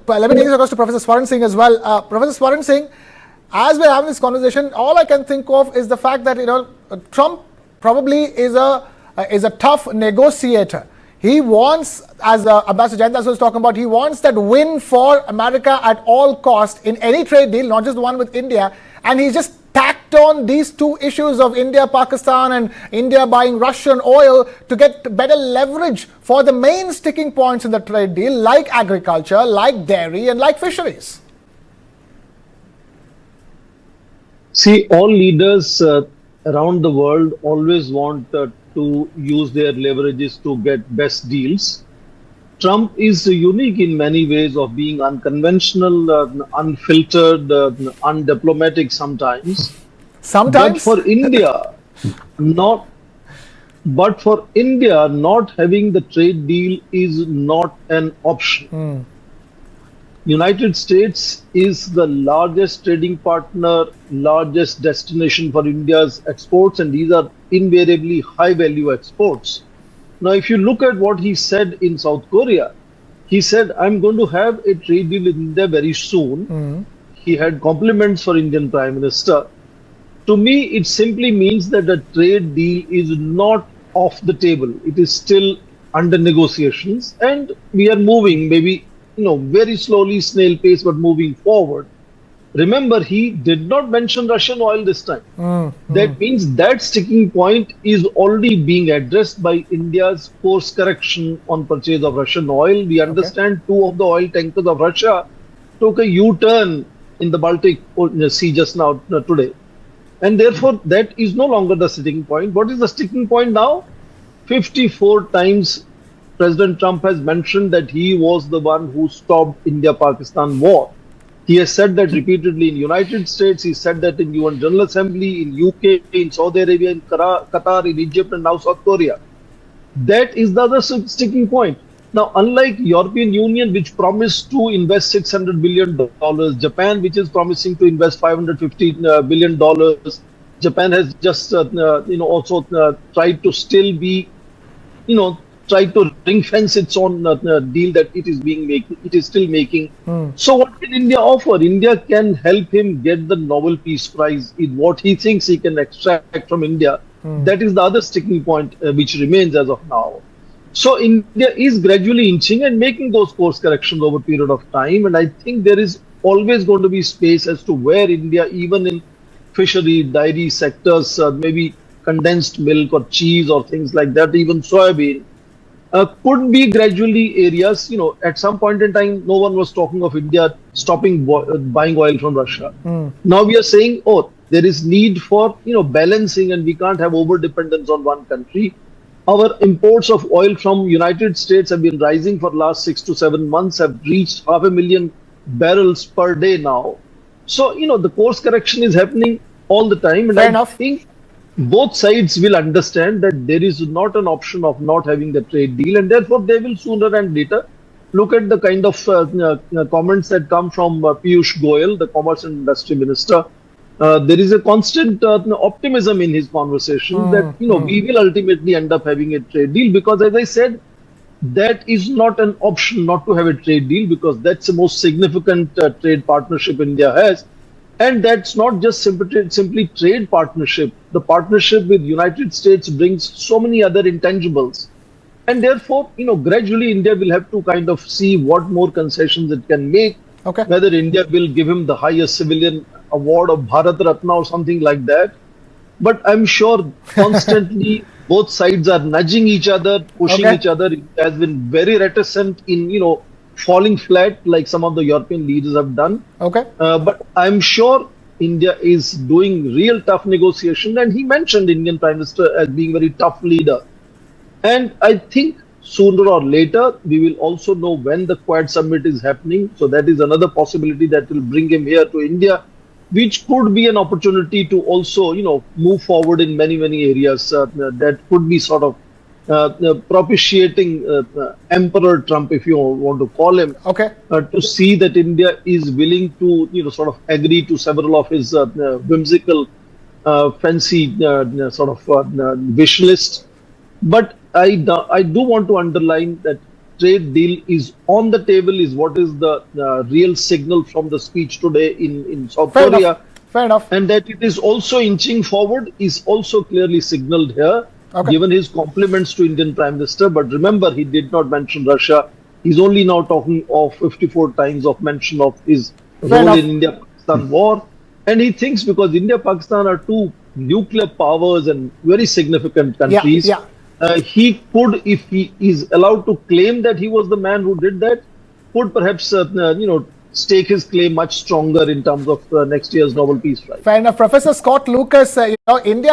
let me take this across to Professor Swaran Singh as well. Professor Swaran Singh, as we're having this conversation, all I can think of is the fact that Trump probably is a tough negotiator. He wants, as Ambassador Jayantas was talking about, he wants that win for America at all cost in any trade deal, not just the one with India. And he's just tacked on these two issues of India, Pakistan, and India buying Russian oil to get better leverage for the main sticking points in the trade deal, like agriculture, like dairy, and like fisheries. See, all leaders around the world always want to use their leverages to get best deals. Trump is unique in many ways of being unconventional, unfiltered, undiplomatic sometimes. Sometimes? But for India, not having the trade deal is not an option. United States is the largest trading partner, largest destination for India's exports, and these are invariably high value exports. Now, if you look at what he said in South Korea, he said, I'm going to have a trade deal with India very soon. He had compliments for Indian Prime Minister. To me, it simply means that the trade deal is not off the table. It is still under negotiations, and we are moving, maybe very slowly, snail pace, but moving forward. Remember, he did not mention Russian oil this time. That means that sticking point is already being addressed by India's course correction on purchase of Russian oil. We understand two of the oil tankers of Russia took a U-turn in the Baltic Sea just now today. And therefore, that is no longer the sticking point. What is the sticking point now? 54 times President Trump has mentioned that he was the one who stopped India-Pakistan war. He has said that repeatedly in United States. He said that in UN General Assembly, in UK, in Saudi Arabia, in Qatar, in Egypt, and now South Korea. That is the other sticking point. Now, unlike European Union, which promised to invest $600 billion, Japan, which is promising to invest $550 billion, Japan has just also tried to still be, try to ring fence its own deal that it is still making. So what can India offer? India can help him get the Nobel Peace Prize in what he thinks he can extract from India. That is the other sticking point which remains as of now. So India is gradually inching and making those course corrections over a period of time. And I think there is always going to be space as to where India, even in fishery, dairy sectors, maybe condensed milk or cheese or things like that, even soybean, could be gradually areas, at some point in time, no one was talking of India stopping buying oil from Russia. Now we are saying, there is need for, balancing, and we can't have over dependence on one country. Our imports of oil from United States have been rising for the last 6 to 7 months, have reached 500,000 barrels per day now. So, the course correction is happening all the time. And I think both sides will understand that there is not an option of not having the trade deal, and therefore they will sooner and later look at the kind of comments that come from Piyush Goyal, the Commerce and Industry Minister. There is a constant optimism in his conversation that we will ultimately end up having a trade deal, because, as I said, that is not an option not to have a trade deal, because that's the most significant trade partnership India has. And that's not just simply trade partnership. The partnership with United States brings so many other intangibles. And therefore, gradually India will have to kind of see what more concessions it can make. Whether India will give him the highest civilian award of Bharat Ratna or something like that. But I'm sure constantly both sides are nudging each other, pushing each other. It has been very reticent in, falling flat like some of the European leaders have done. But I'm sure India is doing real tough negotiation, and he mentioned Indian Prime Minister as being a very tough leader. And I think sooner or later we will also know when the Quad Summit is happening. So that is another possibility that will bring him here to India, which could be an opportunity to also, move forward in many areas that could be sort of propitiating Emperor Trump, if you want to call him, to see that India is willing to, sort of agree to several of his whimsical, fancy sort of wish list. But I do want to underline that trade deal is on the table is what is the real signal from the speech today in South Fair Korea. enough. Fair enough. And that it is also inching forward is also clearly signaled here, Okay. given his compliments to Indian Prime Minister. But remember, he did not mention Russia. He's only now talking of 54 times of mention of his Fair role enough. in India-Pakistan war. And he thinks because India-Pakistan are two nuclear powers and very significant countries, yeah. he could, if he is allowed to claim that he was the man who did that, could perhaps, stake his claim much stronger in terms of next year's Nobel Peace Prize. Fair enough. Professor Scott Lucas, India